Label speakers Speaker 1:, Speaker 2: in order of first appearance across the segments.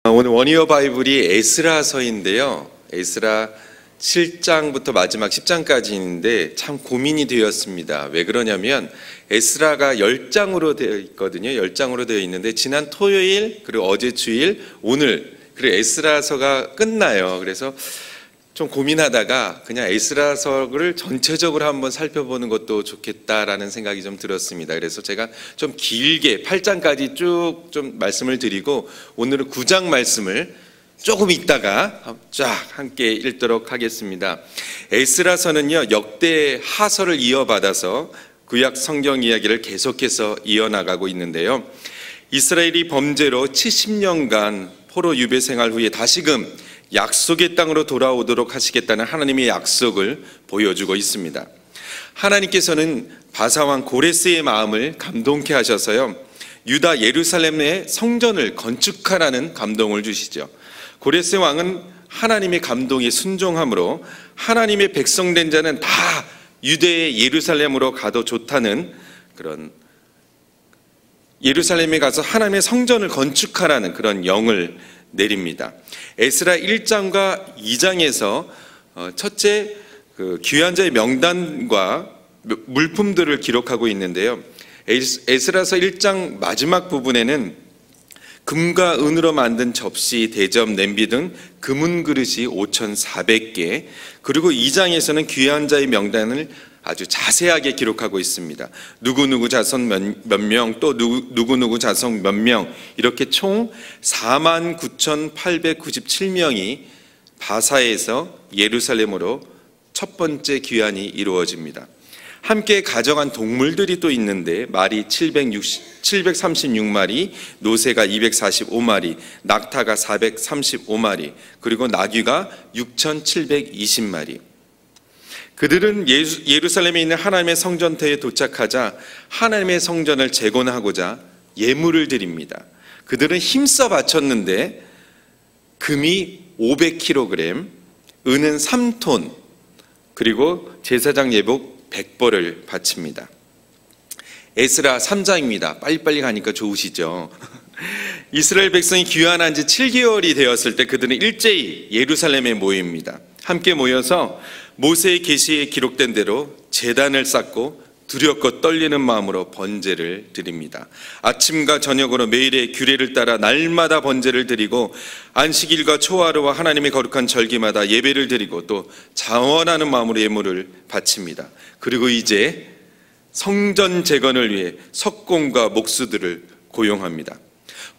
Speaker 1: 오늘 원이어 바이블이 에스라서인데요. 에스라 7장부터 마지막 10장까지 있는데 참 고민이 되었습니다. 왜 그러냐면 에스라가 10장으로 되어 있거든요. 10장으로 되어 있는데 지난 토요일 그리고 어제 주일 오늘 그리고 에스라서가 끝나요. 그래서 좀 고민하다가 그냥 에스라서를 전체적으로 한번 살펴보는 것도 좋겠다라는 생각이 좀 들었습니다. 그래서 제가 좀 길게 8장까지 쭉 좀 말씀을 드리고 오늘은 9장 말씀을 조금 있다가 쫙 함께 읽도록 하겠습니다. 에스라서는요, 역대 하서를 이어받아서 구약 성경 이야기를 계속해서 이어나가고 있는데요. 이스라엘이 범죄로 70년간 포로 유배 생활 후에 다시금 약속의 땅으로 돌아오도록 하시겠다는 하나님의 약속을 보여주고 있습니다. 하나님께서는 바사왕 고레스의 마음을 감동케 하셔서요, 유다 예루살렘의 성전을 건축하라는 감동을 주시죠. 고레스 왕은 하나님의 감동에 순종함으로 하나님의 백성된 자는 다 유대의 예루살렘으로 가도 좋다는 그런, 예루살렘에 가서 하나님의 성전을 건축하라는 그런 영을 내립니다. 에스라 1장과 2장에서 첫째 귀한 자의 명단과 물품들을 기록하고 있는데요. 에스라서 1장 마지막 부분에는 금과 은으로 만든 접시, 대접, 냄비 등 금은 그릇이 5,400개, 그리고 2장에서는 귀한 자의 명단을 아주 자세하게 기록하고 있습니다. 누구누구 자손 몇 명, 또 누구누구 자손 몇 명, 이렇게 총 49,897명이 바사에서 예루살렘으로 첫 번째 귀환이 이루어집니다. 함께 가져간 동물들이 또 있는데 말이 736마리, 노새가 245마리, 낙타가 435마리, 그리고 나귀가 6,720마리. 그들은 예루살렘에 있는 하나님의 성전터에 도착하자 하나님의 성전을 재건하고자 예물을 드립니다. 그들은 힘써 바쳤는데 금이 500kg, 은은 3톤, 그리고 제사장 예복 100벌을 바칩니다. 에스라 3장입니다. 빨리빨리 가니까 좋으시죠? 이스라엘 백성이 귀환한 지 7개월이 되었을 때 그들은 일제히 예루살렘에 모입니다. 함께 모여서 모세의 계시에 기록된 대로 제단을 쌓고 두렵고 떨리는 마음으로 번제를 드립니다. 아침과 저녁으로 매일의 규례를 따라 날마다 번제를 드리고 안식일과 초하루와 하나님의 거룩한 절기마다 예배를 드리고 또 자원하는 마음으로 예물을 바칩니다. 그리고 이제 성전 재건을 위해 석공과 목수들을 고용합니다.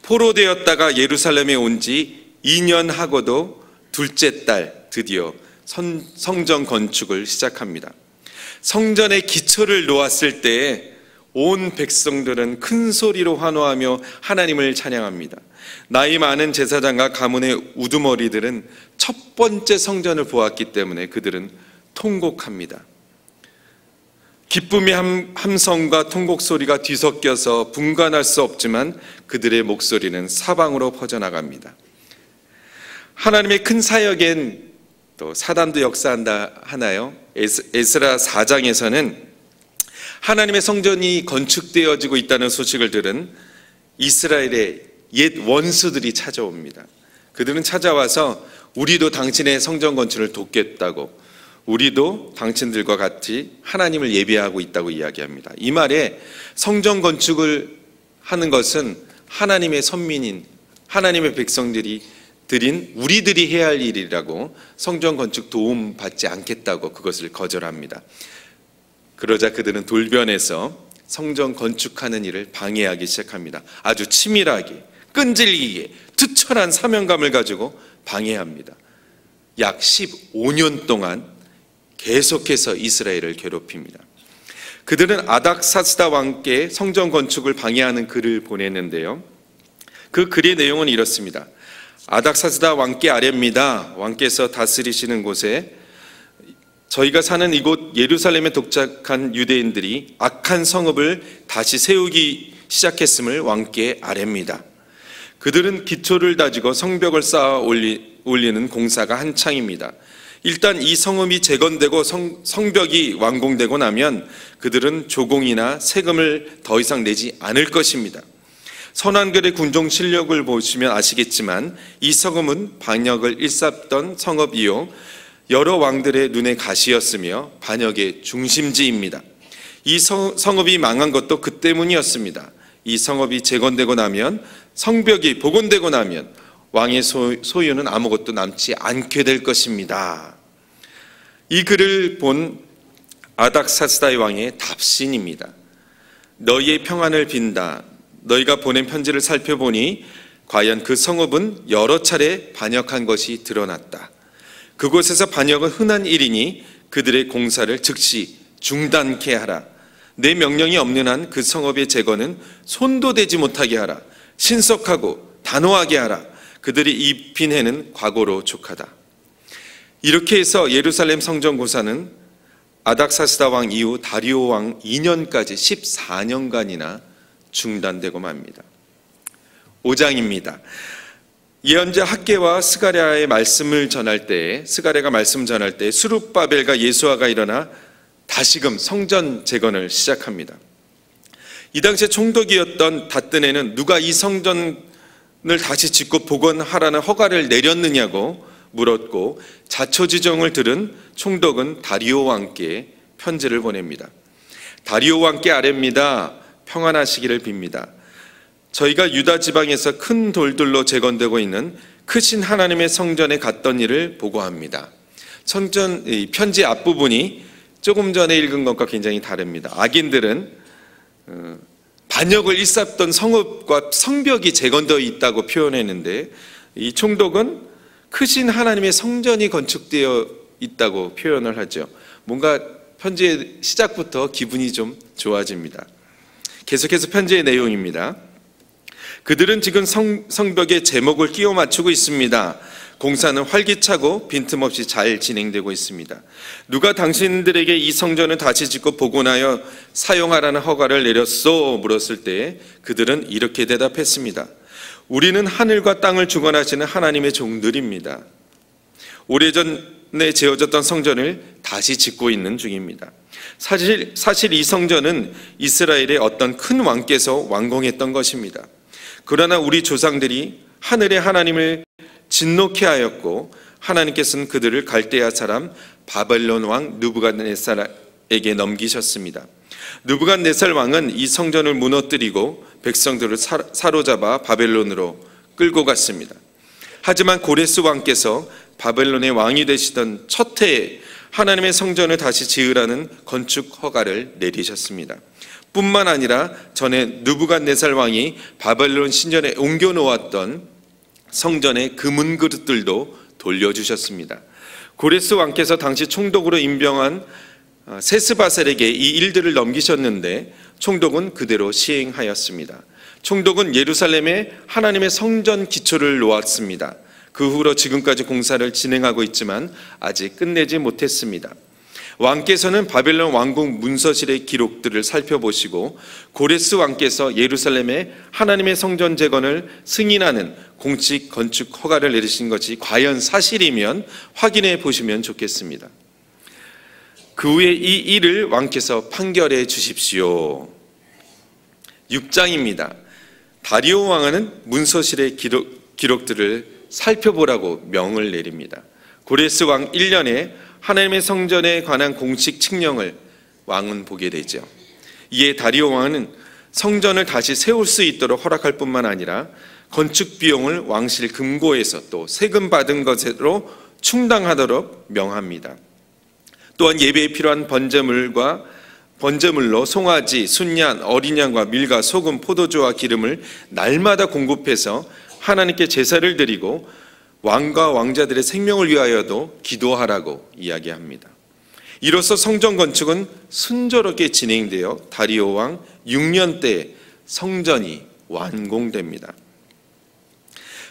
Speaker 1: 포로되었다가 예루살렘에 온 지 2년 하고도 둘째 달 드디어 성전 건축을 시작합니다. 성전의 기초를 놓았을 때 온 백성들은 큰 소리로 환호하며 하나님을 찬양합니다. 나이 많은 제사장과 가문의 우두머리들은 첫 번째 성전을 보았기 때문에 그들은 통곡합니다. 기쁨의 함성과 통곡 소리가 뒤섞여서 분간할 수 없지만 그들의 목소리는 사방으로 퍼져나갑니다. 하나님의 큰 사역엔 또 사단도 역사한다 하나요? 에스라 4장에서는 하나님의 성전이 건축되어지고 있다는 소식을 들은 이스라엘의 옛 원수들이 찾아옵니다. 그들은 찾아와서 우리도 당신의 성전 건축을 돕겠다고, 우리도 당신들과 같이 하나님을 예배하고 있다고 이야기합니다. 이 말에 성전 건축을 하는 것은 하나님의 선민인 하나님의 백성들이 드린 우리들이 해야 할 일이라고, 성전 건축 도움 받지 않겠다고 그것을 거절합니다. 그러자 그들은 돌변해서 성전 건축하는 일을 방해하기 시작합니다. 아주 치밀하게, 끈질기게, 투철한 사명감을 가지고 방해합니다. 약 15년 동안 계속해서 이스라엘을 괴롭힙니다. 그들은 아닥사스다 왕께 성전 건축을 방해하는 글을 보냈는데요. 그 글의 내용은 이렇습니다. 아닥사스다 왕께 아뢰입니다. 왕께서 다스리시는 곳에 저희가 사는 이곳 예루살렘에 도착한 유대인들이 악한 성읍을 다시 세우기 시작했음을 왕께 아뢰입니다. 그들은 기초를 다지고 성벽을 쌓아 올리는 공사가 한창입니다. 일단 이 성읍이 재건되고 성벽이 완공되고 나면 그들은 조공이나 세금을 더 이상 내지 않을 것입니다. 선한글의 군종 실력을 보시면 아시겠지만 이 성읍은 반역을 일삼던 성읍이요 여러 왕들의 눈의 가시였으며 반역의 중심지입니다. 이 성읍이 망한 것도 그 때문이었습니다. 이 성읍이 재건되고 나면, 성벽이 복원되고 나면 왕의 소유는 아무것도 남지 않게 될 것입니다. 이 글을 본 아닥사스다의 왕의 답신입니다. 너희의 평안을 빈다. 너희가 보낸 편지를 살펴보니 과연 그 성읍은 여러 차례 반역한 것이 드러났다. 그곳에서 반역은 흔한 일이니 그들의 공사를 즉시 중단케 하라. 내 명령이 없는 한 그 성읍의 재건은 손도 대지 못하게 하라. 신속하고 단호하게 하라. 그들이 입힌 해는 과거로 족하다. 이렇게 해서 예루살렘 성전 공사는 아닥사스다 왕 이후 다리오 왕 2년까지 14년간이나 중단되고 맙니다. 5장입니다. 예언자 학개와 스가랴의 말씀을 전할 때, 스가랴가 말씀 전할 때 스룹바벨과 예수아가 일어나 다시금 성전 재건을 시작합니다. 이 당시에 총독이었던 닷드네는 누가 이 성전을 다시 짓고 복원하라는 허가를 내렸느냐고 물었고, 자초지종을 들은 총독은 다리오 왕께 편지를 보냅니다. 다리오 왕께 아뢰입니다. 평안하시기를 빕니다. 저희가 유다 지방에서 큰 돌들로 재건되고 있는 크신 하나님의 성전에 갔던 일을 보고합니다. 편지 앞부분이 조금 전에 읽은 것과 굉장히 다릅니다. 악인들은 반역을 일삼던 성읍과 성벽이 재건되어 있다고 표현했는데, 이 총독은 크신 하나님의 성전이 건축되어 있다고 표현을 하죠. 뭔가 편지의 시작부터 기분이 좀 좋아집니다. 계속해서 편지의 내용입니다. 그들은 지금 성벽에 제목을 끼워 맞추고 있습니다. 공사는 활기차고 빈틈없이 잘 진행되고 있습니다. 누가 당신들에게 이 성전을 다시 짓고 복원하여 사용하라는 허가를 내렸소? 물었을 때 그들은 이렇게 대답했습니다. 우리는 하늘과 땅을 주관하시는 하나님의 종들입니다. 오래전에 지어졌던 성전을 다시 짓고 있는 중입니다. 사실 이 성전은 이스라엘의 어떤 큰 왕께서 완공했던 것입니다. 그러나 우리 조상들이 하늘의 하나님을 진노케 하였고, 하나님께서는 그들을 갈대아 사람 바벨론 왕 느부갓네살에게 넘기셨습니다. 느부갓네살 왕은 이 성전을 무너뜨리고 백성들을 사로잡아 바벨론으로 끌고 갔습니다. 하지만 고레스 왕께서 바벨론의 왕이 되시던 첫 해에 하나님의 성전을 다시 지으라는 건축 허가를 내리셨습니다. 뿐만 아니라 전에 느부갓네살 왕이 바벨론 신전에 옮겨 놓았던 성전의 금은 그릇들도 돌려주셨습니다. 고레스 왕께서 당시 총독으로 임명한 세스바셀에게 이 일들을 넘기셨는데 총독은 그대로 시행하였습니다. 총독은 예루살렘에 하나님의 성전 기초를 놓았습니다. 그 후로 지금까지 공사를 진행하고 있지만 아직 끝내지 못했습니다. 왕께서는 바벨론 왕궁 문서실의 기록들을 살펴보시고 고레스 왕께서 예루살렘에 하나님의 성전 재건을 승인하는 공식 건축 허가를 내리신 것이 과연 사실이면 확인해 보시면 좋겠습니다. 그 후에 이 일을 왕께서 판결해 주십시오. 6장입니다. 다리오 왕은 문서실의 기록들을 살펴보라고 명을 내립니다. 고레스 왕 1년에 하나님의 성전에 관한 공식 칙령을 왕은 보게 되죠. 이에 다리오 왕은 성전을 다시 세울 수 있도록 허락할 뿐만 아니라 건축 비용을 왕실 금고에서 또 세금 받은 것으로 충당하도록 명합니다. 또한 예배에 필요한 번제물로 송아지, 순양, 어린 양과 밀과 소금, 포도주와 기름을 날마다 공급해서 하나님께 제사를 드리고 왕과 왕자들의 생명을 위하여도 기도하라고 이야기합니다. 이로써 성전 건축은 순조롭게 진행되어 다리오 왕 6년 때 성전이 완공됩니다.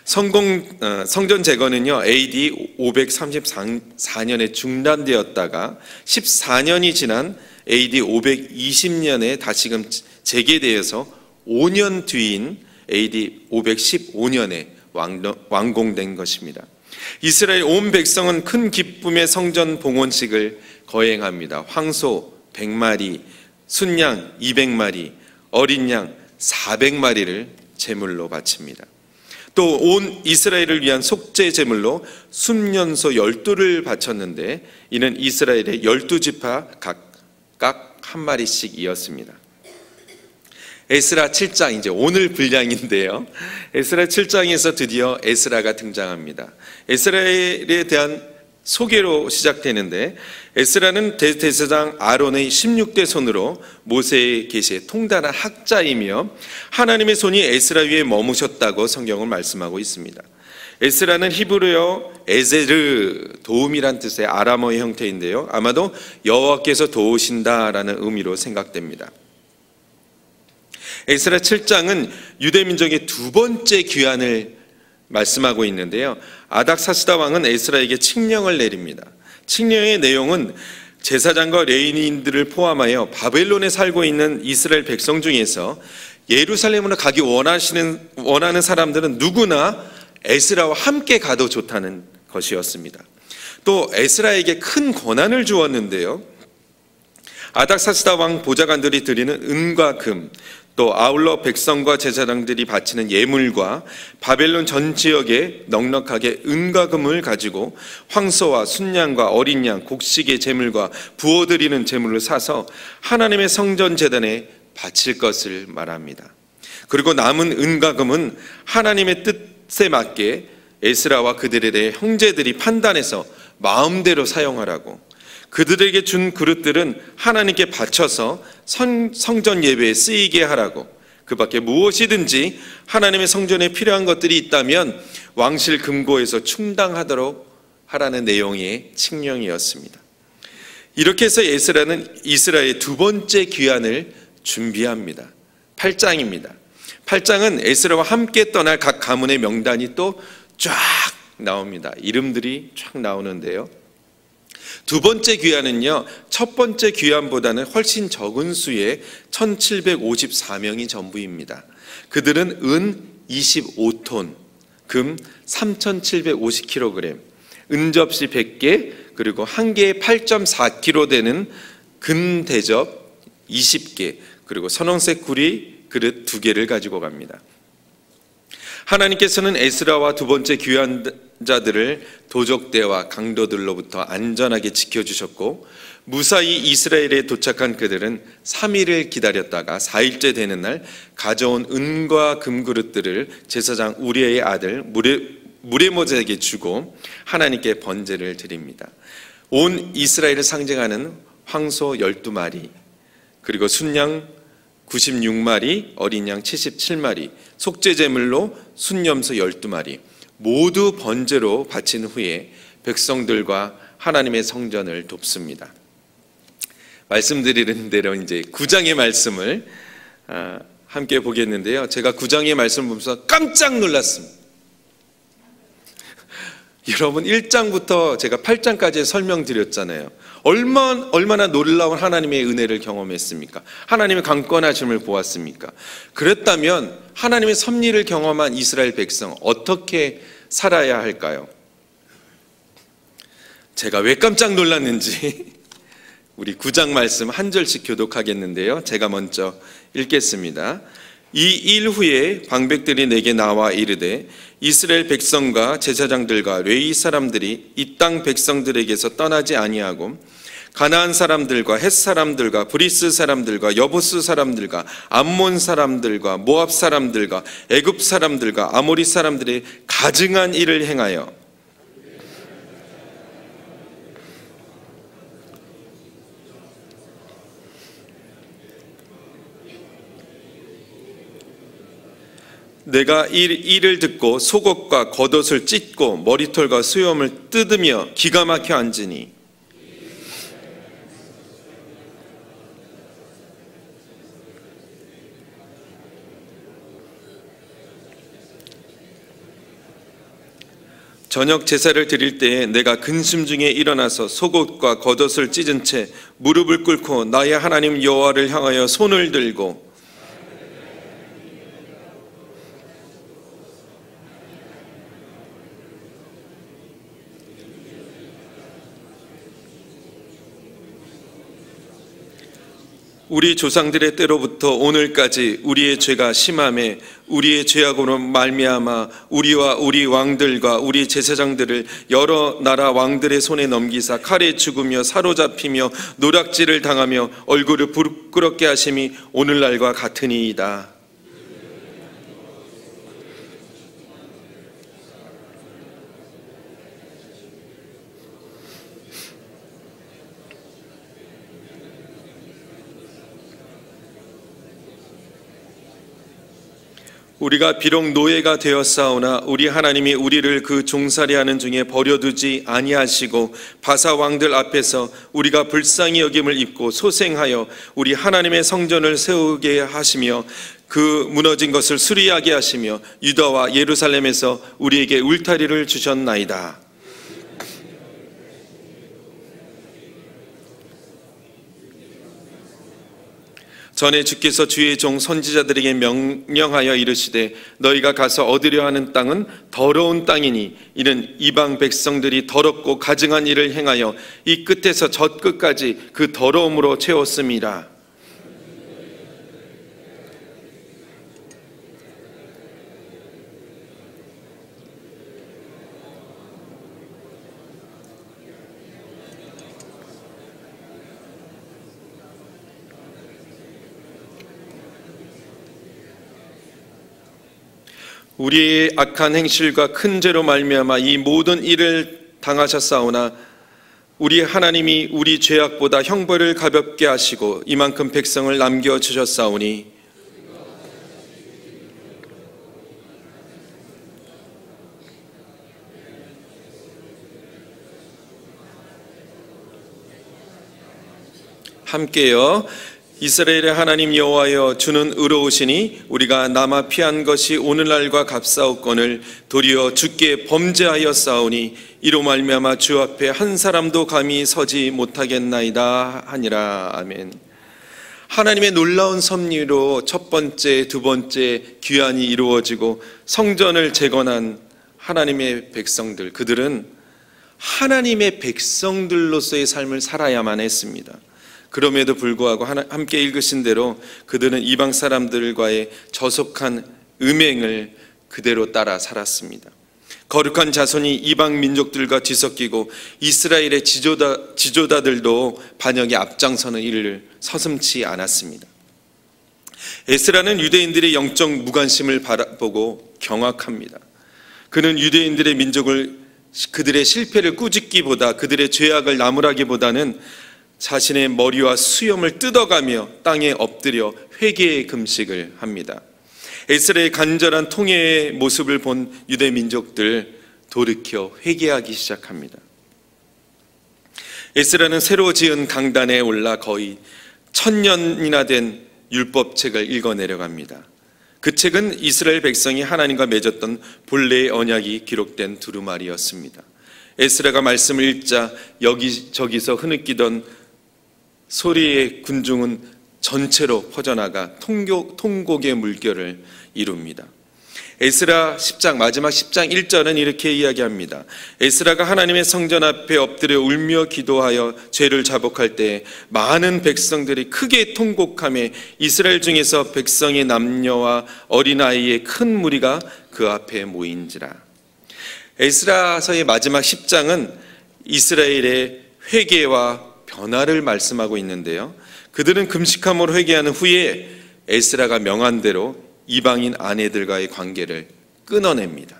Speaker 1: 성전 재건은요, AD 534년에 중단되었다가 14년이 지난 AD 520년에 다시금 재개되어서 5년 뒤인 AD 515년에 완공된 것입니다. 이스라엘 온 백성은 큰 기쁨의 성전 봉헌식을 거행합니다. 황소 100마리, 순양 200마리, 어린 양 400마리를 제물로 바칩니다. 또 온 이스라엘을 위한 속죄 제물로 순년소 12를 바쳤는데 이는 이스라엘의 12지파 각각 한 마리씩이었습니다. 에스라 7장, 이제 오늘 분량인데요. 에스라 7장에서 드디어 에스라가 등장합니다. 에스라에 대한 소개로 시작되는데, 에스라는 대제사장 아론의 16대 손으로 모세의 계시에 통달한 학자이며 하나님의 손이 에스라 위에 머무셨다고 성경은 말씀하고 있습니다. 에스라는 히브리어 에제르, 도움이란 뜻의 아람어의 형태인데요, 아마도 여호와께서 도우신다라는 의미로 생각됩니다. 에스라 7장은 유대민족의 두 번째 귀환을 말씀하고 있는데요, 아닥사스다 왕은 에스라에게 칙령을 내립니다. 칙령의 내용은 제사장과 레위인들을 포함하여 바벨론에 살고 있는 이스라엘 백성 중에서 예루살렘으로 가기 원하는 사람들은 누구나 에스라와 함께 가도 좋다는 것이었습니다. 또 에스라에게 큰 권한을 주었는데요, 아닥사스다 왕 보좌관들이 드리는 은과 금, 또 아울러 백성과 제사장들이 바치는 예물과 바벨론 전 지역에 넉넉하게 은과 금을 가지고 황소와 순양과 어린 양, 곡식의 제물과 부어드리는 제물을 사서 하나님의 성전 제단에 바칠 것을 말합니다. 그리고 남은 은과 금은 하나님의 뜻에 맞게 에스라와 그들의 형제들이 판단해서 마음대로 사용하라고, 그들에게 준 그릇들은 하나님께 바쳐서 성전 예배에 쓰이게 하라고, 그 밖에 무엇이든지 하나님의 성전에 필요한 것들이 있다면 왕실 금고에서 충당하도록 하라는 내용의 칙령이었습니다. 이렇게 해서 에스라는 이스라엘의 두 번째 귀환을 준비합니다. 8장입니다. 8장은 에스라와 함께 떠날 각 가문의 명단이 또 쫙 나옵니다. 이름들이 쫙 나오는데요, 두 번째 귀환은요, 첫 번째 귀환보다는 훨씬 적은 수의 1754명이 전부입니다. 그들은 은 25톤, 금 3750kg, 은접시 100개, 그리고 한 개에 8.4kg 되는 금대접 20개, 그리고 선홍색 구리 그릇 2개를 가지고 갑니다. 하나님께서는 에스라와 두 번째 귀환자들을 도적대와 강도들로부터 안전하게 지켜주셨고, 무사히 이스라엘에 도착한 그들은 3일을 기다렸다가 4일째 되는 날 가져온 은과 금그릇들을 제사장 우리의 아들 무레모제에게 주고 하나님께 번제를 드립니다. 온 이스라엘을 상징하는 황소 12마리, 그리고 순양 96마리, 어린 양 77마리, 속죄제물로 순염소 12마리 모두 번제로 바친 후에 백성들과 하나님의 성전을 돕습니다. 말씀드리는 대로 이제 9장의 말씀을 함께 보겠는데요, 제가 9장의 말씀을 보면서 깜짝 놀랐습니다. 여러분, 1장부터 제가 8장까지 설명드렸잖아요. 얼마나 놀라운 하나님의 은혜를 경험했습니까? 하나님의 강권하심을 보았습니까? 그랬다면 하나님의 섭리를 경험한 이스라엘 백성 어떻게 살아야 할까요? 제가 왜 깜짝 놀랐는지 우리 9장 말씀 한 절씩 교독하겠는데요, 제가 먼저 읽겠습니다. 이 일 후에 방백들이 내게 나와 이르되 이스라엘 백성과 제사장들과 레위 사람들이 이 땅 백성들에게서 떠나지 아니하고 가나안 사람들과 헷 사람들과 브리스 사람들과 여부스 사람들과 암몬 사람들과 모압 사람들과 애굽 사람들과 아모리 사람들의 가증한 일을 행하여 내가 이를 듣고 속옷과 겉옷을 찢고 머리털과 수염을 뜯으며 기가 막혀 앉으니 저녁 제사를 드릴 때에 내가 근심 중에 일어나서 속옷과 겉옷을 찢은 채 무릎을 꿇고 나의 하나님 여호와를 향하여 손을 들고 우리 조상들의 때로부터 오늘까지 우리의 죄가 심함에 우리의 죄악으로 말미암아 우리와 우리 왕들과 우리 제사장들을 여러 나라 왕들의 손에 넘기사 칼에 죽으며 사로잡히며 노략질을 당하며 얼굴을 부끄럽게 하심이 오늘날과 같으니이다. 우리가 비록 노예가 되었사오나 우리 하나님이 우리를 그 종살이하는 중에 버려두지 아니하시고 바사 왕들 앞에서 우리가 불쌍히 여김을 입고 소생하여 우리 하나님의 성전을 세우게 하시며 그 무너진 것을 수리하게 하시며 유다와 예루살렘에서 우리에게 울타리를 주셨나이다. 전에 주께서 주의 종 선지자들에게 명령하여 이르시되 너희가 가서 얻으려 하는 땅은 더러운 땅이니 이는 이방 백성들이 더럽고 가증한 일을 행하여 이 끝에서 저 끝까지 그 더러움으로 채웠음이라. 우리의 악한 행실과 큰 죄로 말미암아 이 모든 일을 당하셨사오나 우리 하나님이 우리 죄악보다 형벌을 가볍게 하시고 이만큼 백성을 남겨주셨사오니 함께요. 이스라엘의 하나님 여호와여 주는 의로우시니 우리가 남아 피한 것이 오늘날과 값싸웠거늘 도리어 주께 범죄하였사오니 이로 말미암아 주 앞에 한 사람도 감히 서지 못하겠나이다 하니라. 아멘. 하나님의 놀라운 섭리로 첫 번째, 두 번째 귀환이 이루어지고 성전을 재건한 하나님의 백성들, 그들은 하나님의 백성들로서의 삶을 살아야만 했습니다. 그럼에도 불구하고 함께 읽으신 대로 그들은 이방 사람들과의 저속한 음행을 그대로 따라 살았습니다. 거룩한 자손이 이방 민족들과 뒤섞이고 이스라엘의 지도자들도 반역에 앞장서는 일을 서슴지 않았습니다. 에스라는 유대인들의 영적 무관심을 바라보고 경악합니다. 그는 유대인들의 민족을 그들의 실패를 꾸짖기보다 그들의 죄악을 나무라기보다는 자신의 머리와 수염을 뜯어가며 땅에 엎드려 회개의 금식을 합니다. 에스라의 간절한 통회의 모습을 본 유대 민족들 돌이켜 회개하기 시작합니다. 에스라는 새로 지은 강단에 올라 거의 1000년이나 된 율법책을 읽어내려갑니다. 그 책은 이스라엘 백성이 하나님과 맺었던 본래의 언약이 기록된 두루마리였습니다. 에스라가 말씀을 읽자 여기저기서 흐느끼던 소리의 군중은 전체로 퍼져나가 통곡의 물결을 이룹니다. 에스라 10장 마지막 10장 1절은 이렇게 이야기합니다. 에스라가 하나님의 성전 앞에 엎드려 울며 기도하여 죄를 자복할 때 많은 백성들이 크게 통곡하며 이스라엘 중에서 백성의 남녀와 어린아이의 큰 무리가 그 앞에 모인지라. 에스라서의 마지막 10장은 이스라엘의 회개와 변화를 말씀하고 있는데요. 그들은 금식함으로 회개하는 후에 에스라가 명한 대로 이방인 아내들과의 관계를 끊어냅니다.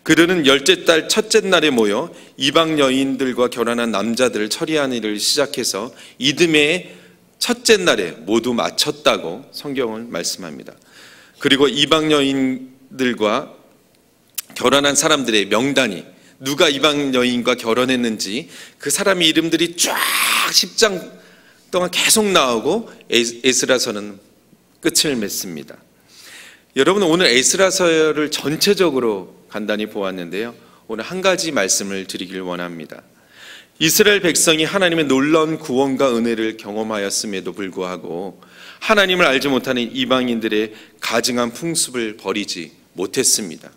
Speaker 1: 그들은 열째 달 첫째 날에 모여 이방 여인들과 결혼한 남자들을 처리하는 일을 시작해서 이듬해 첫째 날에 모두 마쳤다고 성경은 말씀합니다. 그리고 이방 여인들과 결혼한 사람들의 명단이 누가 이방 여인과 결혼했는지 그 사람의 이름들이 쫙 10장 동안 계속 나오고 에스라서는 끝을 맺습니다. 여러분, 오늘 에스라서를 전체적으로 간단히 보았는데요. 오늘 한 가지 말씀을 드리길 원합니다. 이스라엘 백성이 하나님의 놀라운 구원과 은혜를 경험하였음에도 불구하고 하나님을 알지 못하는 이방인들의 가증한 풍습을 버리지 못했습니다.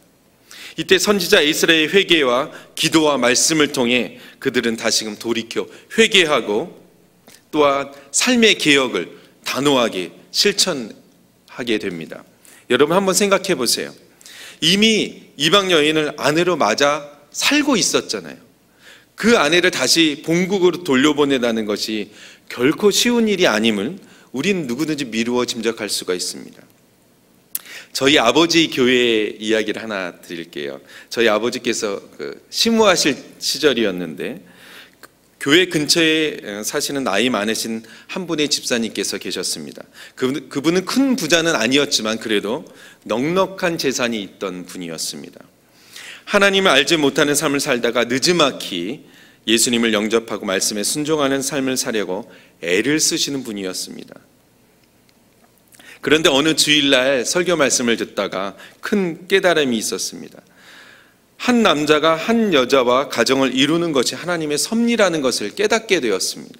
Speaker 1: 이때 선지자 에스라의 회개와 기도와 말씀을 통해 그들은 다시금 돌이켜 회개하고 또한 삶의 개혁을 단호하게 실천하게 됩니다. 여러분 한번 생각해 보세요. 이미 이방 여인을 아내로 맞아 살고 있었잖아요. 그 아내를 다시 본국으로 돌려보내다는 것이 결코 쉬운 일이 아님을 우리는 누구든지 미루어 짐작할 수가 있습니다. 저희 아버지 교회 이야기를 하나 드릴게요. 저희 아버지께서 시무하실 시절이었는데 교회 근처에 사시는 나이 많으신 한 분의 집사님께서 계셨습니다. 그분은 큰 부자는 아니었지만 그래도 넉넉한 재산이 있던 분이었습니다. 하나님을 알지 못하는 삶을 살다가 느지막이 예수님을 영접하고 말씀에 순종하는 삶을 사려고 애를 쓰시는 분이었습니다. 그런데 어느 주일날 설교 말씀을 듣다가 큰 깨달음이 있었습니다. 한 남자가 한 여자와 가정을 이루는 것이 하나님의 섭리라는 것을 깨닫게 되었습니다.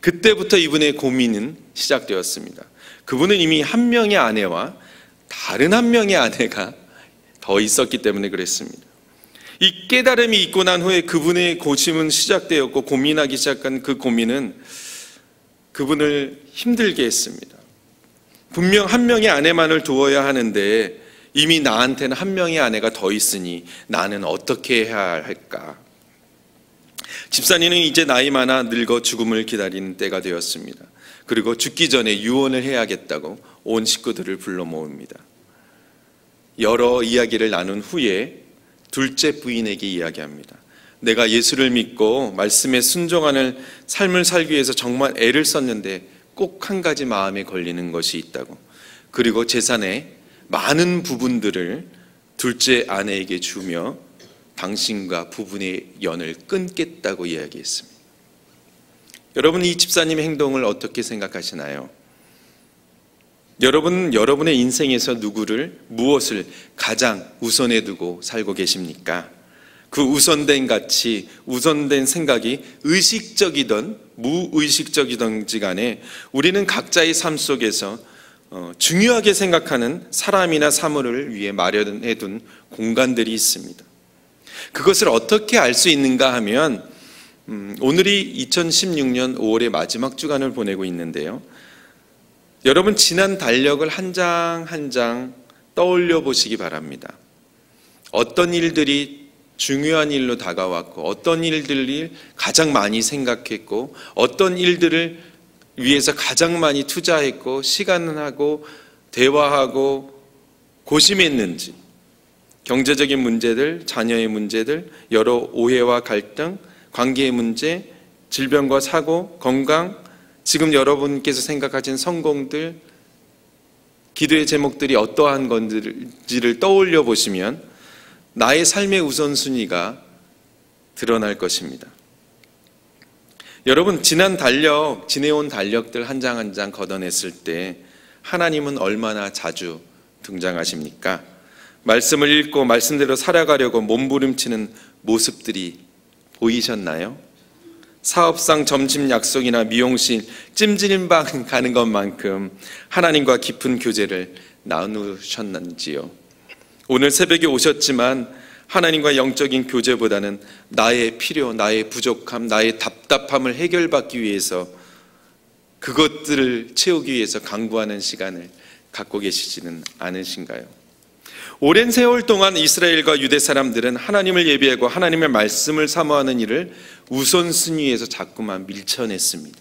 Speaker 1: 그때부터 이분의 고민은 시작되었습니다. 그분은 이미 한 명의 아내와 다른 한 명의 아내가 더 있었기 때문에 그랬습니다. 이 깨달음이 있고 난 후에 그분의 고심은 시작되었고 고민하기 시작한 그 고민은 그분을 힘들게 했습니다. 분명 한 명의 아내만을 두어야 하는데 이미 나한테는 한 명의 아내가 더 있으니 나는 어떻게 해야 할까? 집사님은 이제 나이 많아 늙어 죽음을 기다리는 때가 되었습니다. 그리고 죽기 전에 유언을 해야겠다고 온 식구들을 불러 모읍니다. 여러 이야기를 나눈 후에 둘째 부인에게 이야기합니다. 내가 예수를 믿고 말씀에 순종하는 삶을 살기 위해서 정말 애를 썼는데 꼭 한 가지 마음에 걸리는 것이 있다고. 그리고 재산의 많은 부분들을 둘째 아내에게 주며 당신과 부부의 연을 끊겠다고 이야기했습니다. 여러분, 이 집사님의 행동을 어떻게 생각하시나요? 여러분은 여러분의 인생에서 누구를, 무엇을 가장 우선에 두고 살고 계십니까? 그 우선된 가치, 우선된 생각이 의식적이든 무의식적이든지 간에 우리는 각자의 삶 속에서 중요하게 생각하는 사람이나 사물을 위해 마련해 둔 공간들이 있습니다. 그것을 어떻게 알 수 있는가 하면 오늘이 2016년 5월의 마지막 주간을 보내고 있는데요. 여러분, 지난 달력을 한 장 한 장 떠올려 보시기 바랍니다. 어떤 일들이 중요한 일로 다가왔고 어떤 일들이 가장 많이 생각했고 어떤 일들을 위해서 가장 많이 투자했고 시간을 하고 대화하고 고심했는지, 경제적인 문제들, 자녀의 문제들, 여러 오해와 갈등, 관계의 문제, 질병과 사고, 건강, 지금 여러분께서 생각하신 성공들, 기도의 제목들이 어떠한 건지를 떠올려 보시면 나의 삶의 우선순위가 드러날 것입니다. 여러분, 지내온 달력들 한 장 한 장 걷어냈을 때 하나님은 얼마나 자주 등장하십니까? 말씀을 읽고 말씀대로 살아가려고 몸부림치는 모습들이 보이셨나요? 사업상 점심 약속이나 미용실, 찜질방 가는 것만큼 하나님과 깊은 교제를 나누셨는지요? 오늘 새벽에 오셨지만 하나님과 영적인 교제보다는 나의 필요, 나의 부족함, 나의 답답함을 해결받기 위해서 그것들을 채우기 위해서 강구하는 시간을 갖고 계시지는 않으신가요? 오랜 세월 동안 이스라엘과 유대 사람들은 하나님을 예배하고 하나님의 말씀을 사모하는 일을 우선순위에서 자꾸만 밀쳐냈습니다.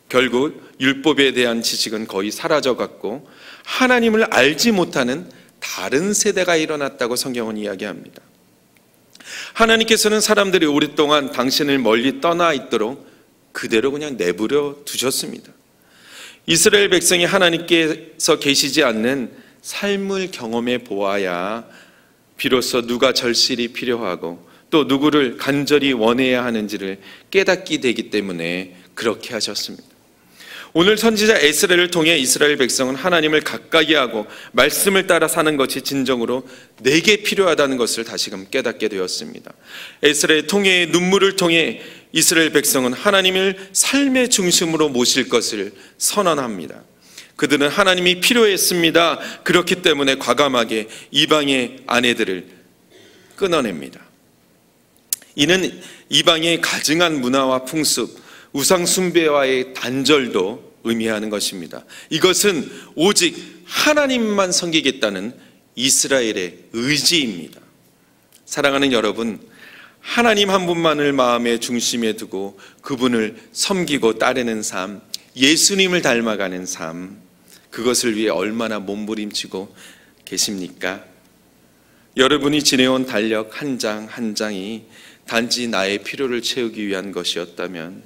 Speaker 1: 결국 율법에 대한 지식은 거의 사라져갔고 하나님을 알지 못하는 다른 세대가 일어났다고 성경은 이야기합니다. 하나님께서는 사람들이 오랫동안 당신을 멀리 떠나 있도록 그대로 그냥 내버려 두셨습니다. 이스라엘 백성이 하나님께서 계시지 않는 삶을 경험해 보아야 비로소 누가 절실히 필요하고 또 누구를 간절히 원해야 하는지를 깨닫게 되기 때문에 그렇게 하셨습니다. 오늘 선지자 에스라를 통해 이스라엘 백성은 하나님을 가까이 하고 말씀을 따라 사는 것이 진정으로 내게 필요하다는 것을 다시금 깨닫게 되었습니다. 에스라의 통해 눈물을 통해 이스라엘 백성은 하나님을 삶의 중심으로 모실 것을 선언합니다. 그들은 하나님이 필요했습니다. 그렇기 때문에 과감하게 이방의 아내들을 끊어냅니다. 이는 이방의 가증한 문화와 풍습, 우상 숭배와의 단절도 의미하는 것입니다. 이것은 오직 하나님만 섬기겠다는 이스라엘의 의지입니다. 사랑하는 여러분, 하나님 한 분만을 마음의 중심에 두고 그분을 섬기고 따르는 삶, 예수님을 닮아가는 삶, 그것을 위해 얼마나 몸부림치고 계십니까? 여러분이 지내온 달력 한 장 한 장이 단지 나의 필요를 채우기 위한 것이었다면,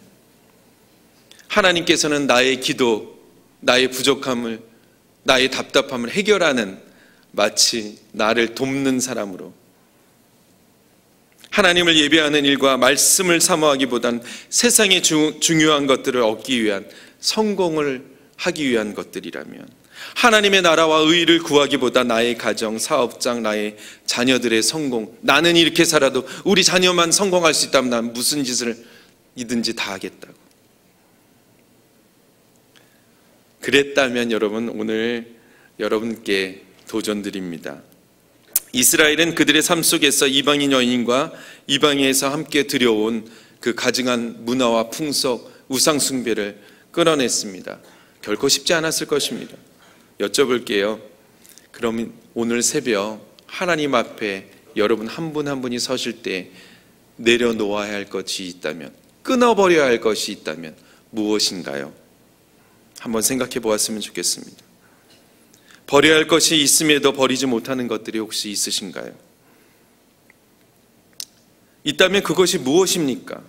Speaker 1: 하나님께서는 나의 기도, 나의 부족함을, 나의 답답함을 해결하는 마치 나를 돕는 사람으로, 하나님을 예배하는 일과 말씀을 사모하기보단 세상의 중요한 것들을 얻기 위한, 성공을 하기 위한 것들이라면, 하나님의 나라와 의의를 구하기보다 나의 가정, 사업장, 나의 자녀들의 성공, 나는 이렇게 살아도 우리 자녀만 성공할 수 있다면 난 무슨 짓을 이든지 다 하겠다고. 그랬다면 여러분, 오늘 여러분께 도전드립니다. 이스라엘은 그들의 삶 속에서 이방인 여인과 이방인에서 함께 들여온 그 가증한 문화와 풍속, 우상 숭배를 끊어냈습니다. 결코 쉽지 않았을 것입니다. 여쭤볼게요. 그럼 오늘 새벽 하나님 앞에 여러분 한 분 한 분이 서실 때 내려놓아야 할 것이 있다면, 끊어버려야 할 것이 있다면 무엇인가요? 한번 생각해 보았으면 좋겠습니다. 버려야 할 것이 있음에도 버리지 못하는 것들이 혹시 있으신가요? 있다면 그것이 무엇입니까?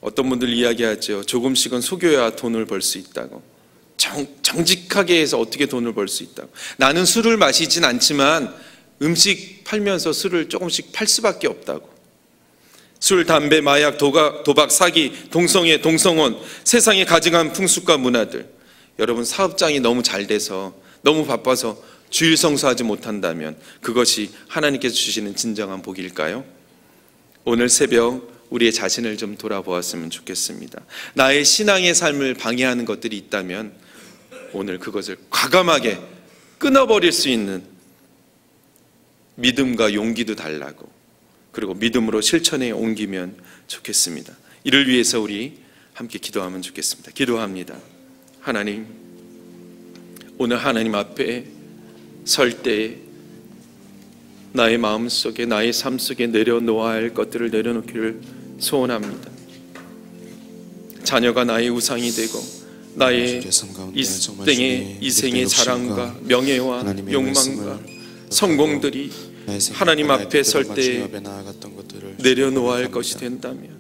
Speaker 1: 어떤 분들 이야기하죠. 조금씩은 속여야 돈을 벌 수 있다고. 정직하게 해서 어떻게 돈을 벌 수 있다고. 나는 술을 마시진 않지만 음식 팔면서 술을 조금씩 팔 수밖에 없다고. 술, 담배, 마약, 도박, 사기, 동성애, 동성혼, 세상의 가증한 풍습과 문화들. 여러분, 사업장이 너무 잘 돼서, 너무 바빠서 주일 성수하지 못한다면 그것이 하나님께서 주시는 진정한 복일까요? 오늘 새벽 우리의 자신을 좀 돌아보았으면 좋겠습니다. 나의 신앙의 삶을 방해하는 것들이 있다면 오늘 그것을 과감하게 끊어버릴 수 있는 믿음과 용기도 달라고, 그리고 믿음으로 실천에 옮기면 좋겠습니다. 이를 위해서 우리 함께 기도하면 좋겠습니다. 기도합니다. 하나님, 오늘 하나님 앞에 설 때 나의 마음속에, 나의 삶 속에 내려놓아야 할 것들을 내려놓기를 소원합니다. 자녀가 나의 우상이 되고 나의 이생의 자랑과 명예와 욕망과 성공들이 하나님 앞에 설 때 내려놓아야 할 것이 된다면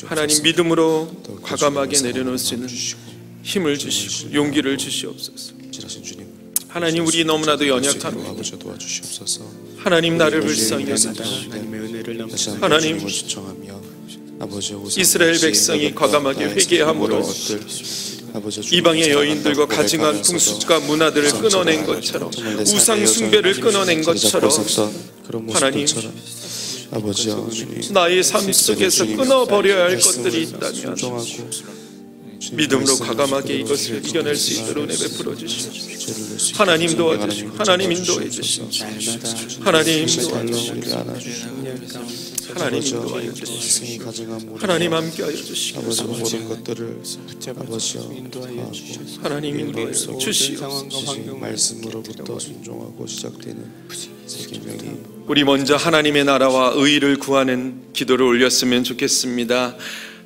Speaker 1: 하나님, 믿음으로 과감하게 내려놓을 수 있는 힘을 주시고 용기를 주시옵소서. 하나님, 우리 너무나도 연약합니다. 하나님, 나를 불쌍히 여기다. 하나님, 이스라엘 백성이 과감하게 회개함으로 이방의 여인들과 가증한 풍습과 문화들을 끊어낸 것처럼, 우상 숭배를 끊어낸 것처럼, 하나님, 나의 삶 속에서 끊어버려야 할 것들이 있다면 믿음으로 과감하게 이것을 이겨낼 수 있도록 은혜 베풀어 주시옵소서. 하나님 도와주시고, 하나님 인도해 주시고, 하나님 도와주시고, 하나님 인도하여 주시고, 하나님 함께하여 주시고, 하나님 인도하여 주시옵소서.
Speaker 2: 말씀으로부터 순종하고 시작되는 세계명이,
Speaker 1: 우리 먼저 하나님의 나라와 의의를 구하는 기도를 올렸으면 좋겠습니다.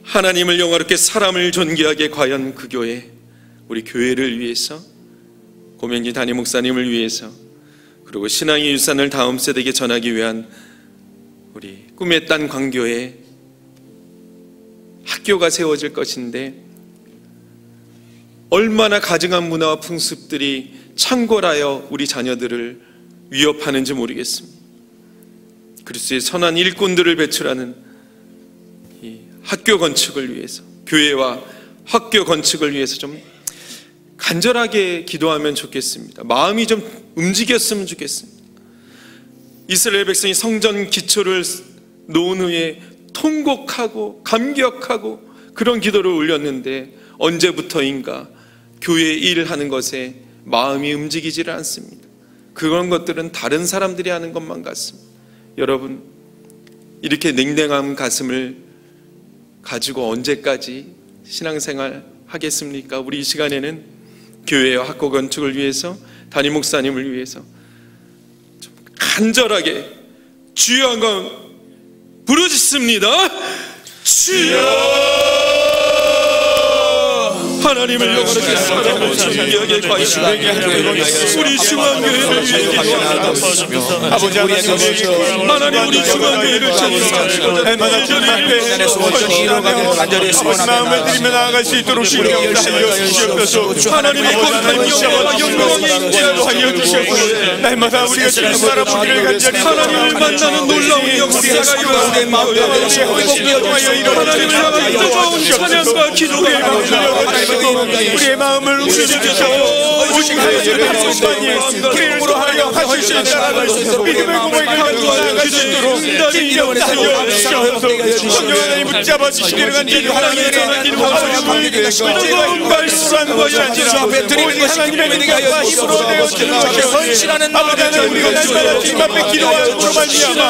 Speaker 1: 하나님을 영화롭게, 사람을 존귀하게, 과연 그 교회, 우리 교회를 위해서, 고명진 담임 목사님을 위해서, 그리고 신앙의 유산을 다음 세대에게 전하기 위한 우리 꿈의 땅 광교에 학교가 세워질 것인데 얼마나 가증한 문화와 풍습들이 창궐하여 우리 자녀들을 위협하는지 모르겠습니다. 그리스도의 선한 일꾼들을 배출하는 이 학교 건축을 위해서, 교회와 학교 건축을 위해서 좀 간절하게 기도하면 좋겠습니다. 마음이 좀 움직였으면 좋겠습니다. 이스라엘 백성이 성전 기초를 놓은 후에 통곡하고 감격하고 그런 기도를 올렸는데 언제부터인가 교회 일하는 것에 마음이 움직이지를 않습니다. 그런 것들은 다른 사람들이 하는 것만 같습니다. 여러분, 이렇게 냉랭한 가슴을 가지고 언제까지 신앙생활 하겠습니까? 우리 이 시간에는 교회와 학교 건축을 위해서, 담임 목사님을 위해서 좀 간절하게 주여 한번 부르짖습니다. 주여! 하나님을 영원하게 사랑하고 존귀하게 과시하게 하여 우리 중앙교회를 위해 기도합니다.
Speaker 3: 아버지
Speaker 1: 하나님, 우리 중앙교회를 찾으시옵소서.
Speaker 3: 간절히 마음을 들이며 나아갈 수 있도록 주여 주시옵소서.
Speaker 1: 하나님의 거룩한 영광과 영광이 임재하게 하여 주시옵소서.
Speaker 3: 날마다 우리가 주님 바라보기를 간절히
Speaker 1: 하나님을 만나는 놀라운 역사가 일어나시옵소서. 하나님을 향한 뜨거운 찬양과 기도가 일어나시옵소서.
Speaker 3: 우리의 마음을 움직여주셔 오직하여 주님 하나님 우리로 하여 하실 수 있도록 믿음의 고백을 가지고 나아갈 수 있도록 진정을 하여 주시옵소서. 성령을 붙잡아 주시기를 간절히 하나님의 뜨거운 말씀과 찬양 우리 하나님의 능력과 힘으로 되어주시옵소서. 헌신하는 아버지 우리가 날마다 주님 앞에 기도함으로 말미암아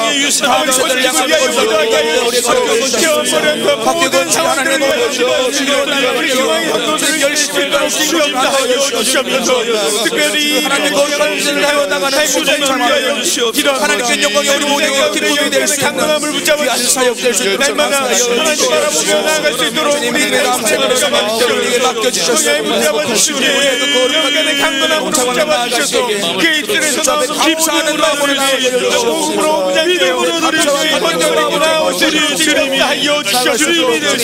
Speaker 3: 아버지 선택을 위하여 기도하게 하여 주시옵소서. 태워버렸던 모든 상황들을 위하여 기도하여 우리 중앙의 현도들을 열심히 있도록 신경하여 주시옵소서. 특별히 하나님의 거룩한 일을 하여 나가는 행복을 위하여 주시옵소서. 하나님께 영광이 우리 모두가 기도해야 될 수 있는 강건함을 붙잡아 주시옵소서. 날마다 하나님 바라보며 나아갈 수 있도록 우리의 감사를 맡겨주시옵소서. 성령에 붙잡아 주시고 영간의 강건함으로 붙잡아 주셔서 그 입술에서 나오는 기뻐하는 마음으로 복음으로 믿음으로 드릴 수 있는 번영으로 나오시니 주님이 하여 주시옵소서.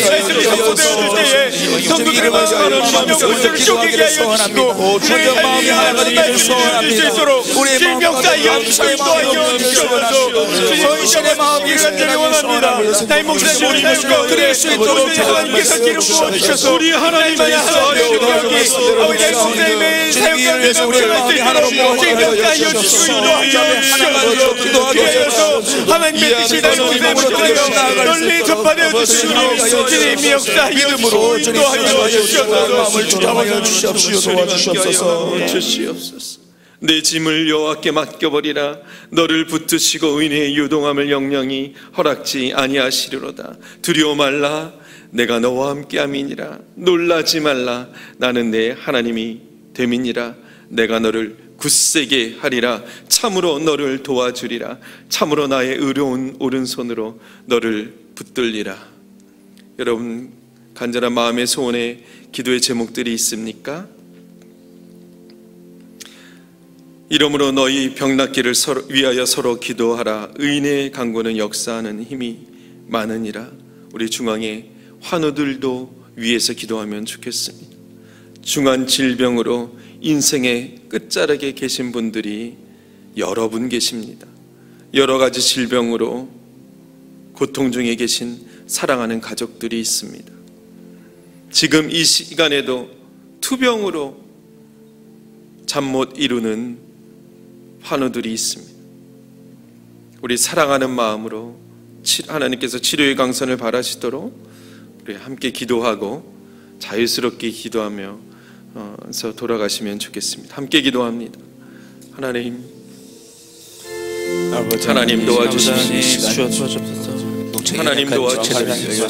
Speaker 3: 말씀이 선포되어질 때에 성도들의 마음을 성령을 쪼개게 하여 주시고 우리의 마음이 하나님의 말씀을 드릴 수 있도록 우리의 질병자여 인도하여 주시옵소서. 성신의 마음이 간절히 원합니다. 나의 목사님을 살고 드릴 수 있도록 하나님께서 기름 부어주셔서 우리 하나님만이 하나님의 아버지 나의 목사님의 사역자를 성장할 수 있도록 질병자여 주시고 인도하여 주시옵소서. 하나님의 뜻이 나의 목사님을 널리 전파되어 주시고 주님의 역사 믿음으로 인도하여
Speaker 1: 주시옵소서. 내 짐을 여호와께 맡겨버리라. 너를 붙드시고 의인의 유동함을 영영히 허락지 아니하시리로다. 두려워 말라. 내가 너와 함께함이니라. 놀라지 말라. 나는 내 하나님이 됨이니라. 내가 너를 굳세게 하리라. 참으로 너를 도와주리라. 참으로 나의 의로운 오른손으로 너를 붙들리라. 여러분, 간절한 마음의 소원에 기도의 제목들이 있습니까? 이러므로 너희 병낫기를 위하여 서로 기도하라. 의인의 강구는 역사하는 힘이 많으니라. 우리 중앙에 환우들도 위에서 기도하면 좋겠습니다. 중한 질병으로 인생의 끝자락에 계신 분들이 여러 분 계십니다. 여러 가지 질병으로 고통 중에 계신 사랑하는 가족들이 있습니다. 지금 이 시간에도 투병으로 잠 못 이루는 환우들이 있습니다. 우리 사랑하는 마음으로 하나님께서 치료의 강선을 바라시도록 우리 함께 기도하고 자유스럽게 기도하며 돌아가시면 좋겠습니다. 함께 기도합니다. 하나님 도와주십시오. 하나님 도와주십시오.